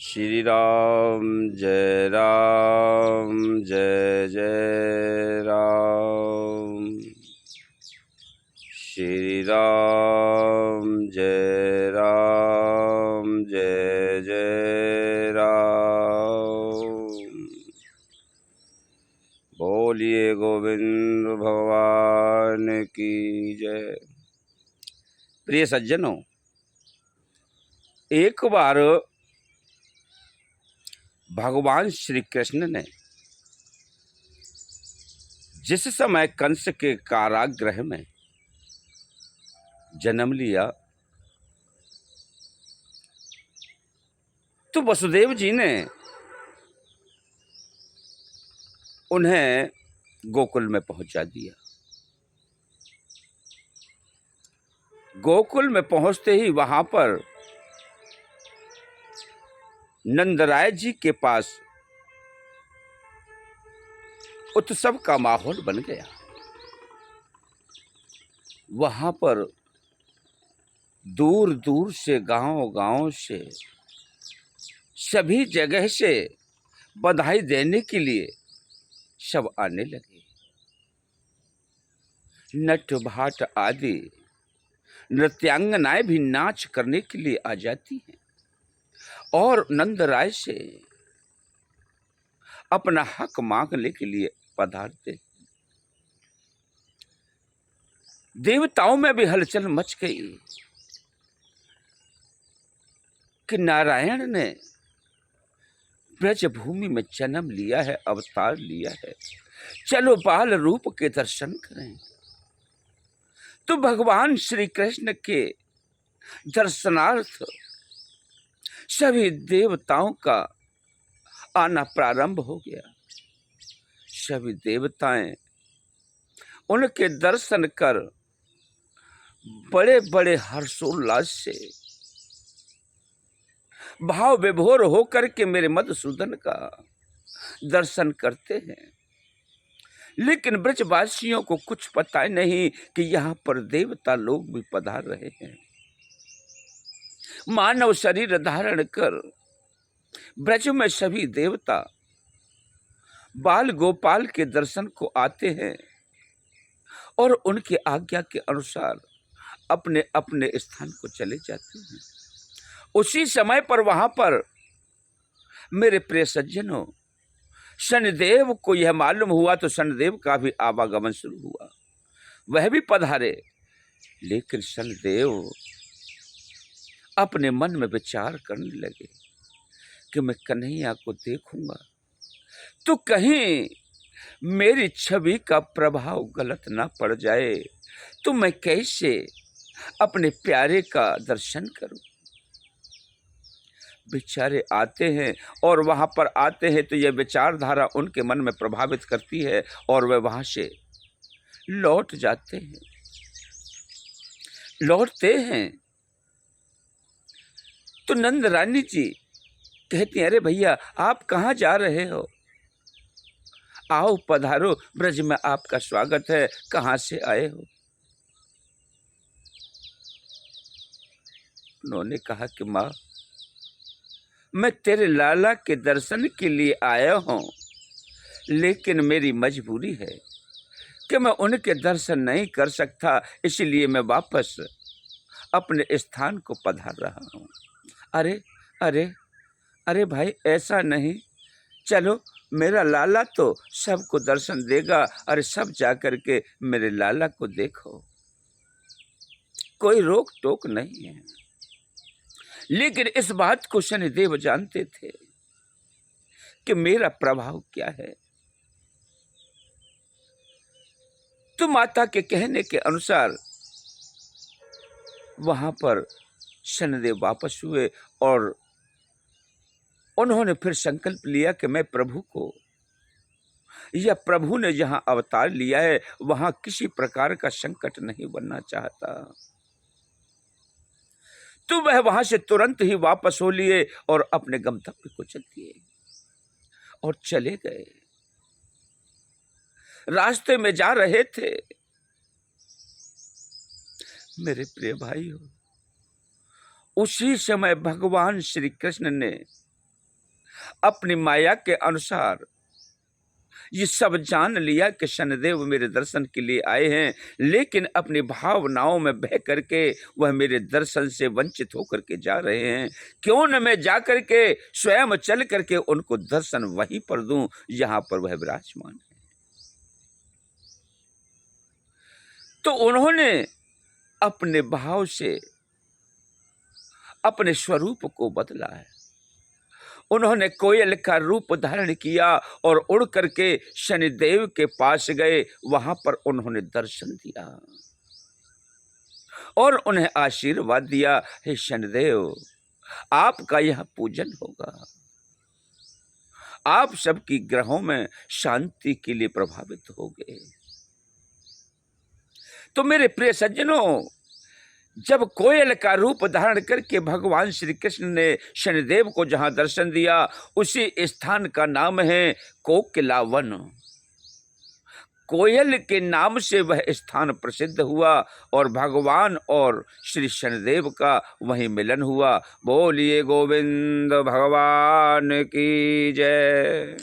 श्री राम जय जय राम। श्री राम जय जय राम। बोलिए गोविंद भगवान की जय। प्रिय सज्जनों, एक बार भगवान श्री कृष्ण ने जिस समय कंस के कारागृह में जन्म लिया तो वसुदेव जी ने उन्हें गोकुल में पहुंचा दिया। गोकुल में पहुंचते ही वहां पर नंदराय जी के पास उत्सव का माहौल बन गया। वहां पर दूर दूर से, गांव से, सभी जगह से बधाई देने के लिए सब आने लगे। नट भाट आदि नृत्यांगनाएं भी नाच करने के लिए आ जाती हैं और नंदराय से अपना हक मांगने के लिए पधारते। देवताओं में भी हलचल मच गई कि नारायण ने ब्रजभूमि में जन्म लिया है, अवतार लिया है, चलो बाल रूप के दर्शन करें। तो भगवान श्री कृष्ण के दर्शनार्थ सभी देवताओं का आना प्रारंभ हो गया। सभी देवताएं उनके दर्शन कर बड़े बड़े हर्षोल्लास से भाव विभोर होकर के मेरे मधुसूदन का दर्शन करते हैं। लेकिन ब्रजवासियों को कुछ पता नहीं कि यहाँ पर देवता लोग भी पधार रहे हैं। मानव शरीर धारण कर ब्रज में सभी देवता बाल गोपाल के दर्शन को आते हैं और उनकी आज्ञा के अनुसार अपने अपने स्थान को चले जाते हैं। उसी समय पर वहां पर मेरे प्रिय सज्जनों, शनिदेव को यह मालूम हुआ तो शनिदेव का भी आवागमन शुरू हुआ। वह भी पधारे। लेकिन शनिदेव अपने मन में विचार करने लगे कि मैं कन्हैया को देखूंगा तो कहीं मेरी छवि का प्रभाव गलत ना पड़ जाए, तो मैं कैसे अपने प्यारे का दर्शन करूं। बेचारे आते हैं और वहां पर आते हैं तो यह विचारधारा उनके मन में प्रभावित करती है और वे वहां से लौट जाते हैं। लौटते हैं तो नंद रानी जी कहती हैं, अरे भैया आप कहाँ जा रहे हो? आओ पधारो, ब्रज में आपका स्वागत है। कहाँ से आए हो? उन्होंने कहा कि माँ, मैं तेरे लाला के दर्शन के लिए आया हूं, लेकिन मेरी मजबूरी है कि मैं उनके दर्शन नहीं कर सकता, इसलिए मैं वापस अपने स्थान को पधार रहा हूं। अरे अरे अरे भाई, ऐसा नहीं, चलो मेरा लाला तो सबको दर्शन देगा। अरे सब जाकर के मेरे लाला को देखो, कोई रोक टोक नहीं है। लेकिन इस बात को शनिदेव जानते थे कि मेरा प्रभाव क्या है। तो माता के कहने के अनुसार वहां पर शनिदेव वापस हुए और उन्होंने फिर संकल्प लिया कि मैं प्रभु को, या प्रभु ने जहां अवतार लिया है वहां किसी प्रकार का संकट नहीं बनना चाहता। तो वह वहां से तुरंत ही वापस हो लिए और अपने गंतव्य को चल दिए और चले गए। रास्ते में जा रहे थे मेरे प्रिय भाइयों, उसी समय भगवान श्री कृष्ण ने अपनी माया के अनुसार ये सब जान लिया कि शनिदेव मेरे दर्शन के लिए आए हैं, लेकिन अपनी भावनाओं में बह करके वह मेरे दर्शन से वंचित होकर के जा रहे हैं। क्यों न मैं जा करके स्वयं चल करके उनको दर्शन वहीं पर दूं जहां पर वह विराजमान है। तो उन्होंने अपने भाव से अपने स्वरूप को बदला है। उन्होंने कोयल का रूप धारण किया और उड़ करके शनिदेव के पास गए। वहां पर उन्होंने दर्शन दिया और उन्हें आशीर्वाद दिया, हे शनिदेव, आपका यह पूजन होगा, आप सबकी ग्रहों में शांति के लिए प्रभावित होंगे। तो मेरे प्रिय सज्जनों, जब कोयल का रूप धारण करके भगवान श्री कृष्ण ने शनिदेव को जहां दर्शन दिया, उसी स्थान का नाम है कोकिला वन। कोयल के नाम से वह स्थान प्रसिद्ध हुआ और भगवान और श्री शनिदेव का वहीं मिलन हुआ। बोलिए गोविंद भगवान की जय।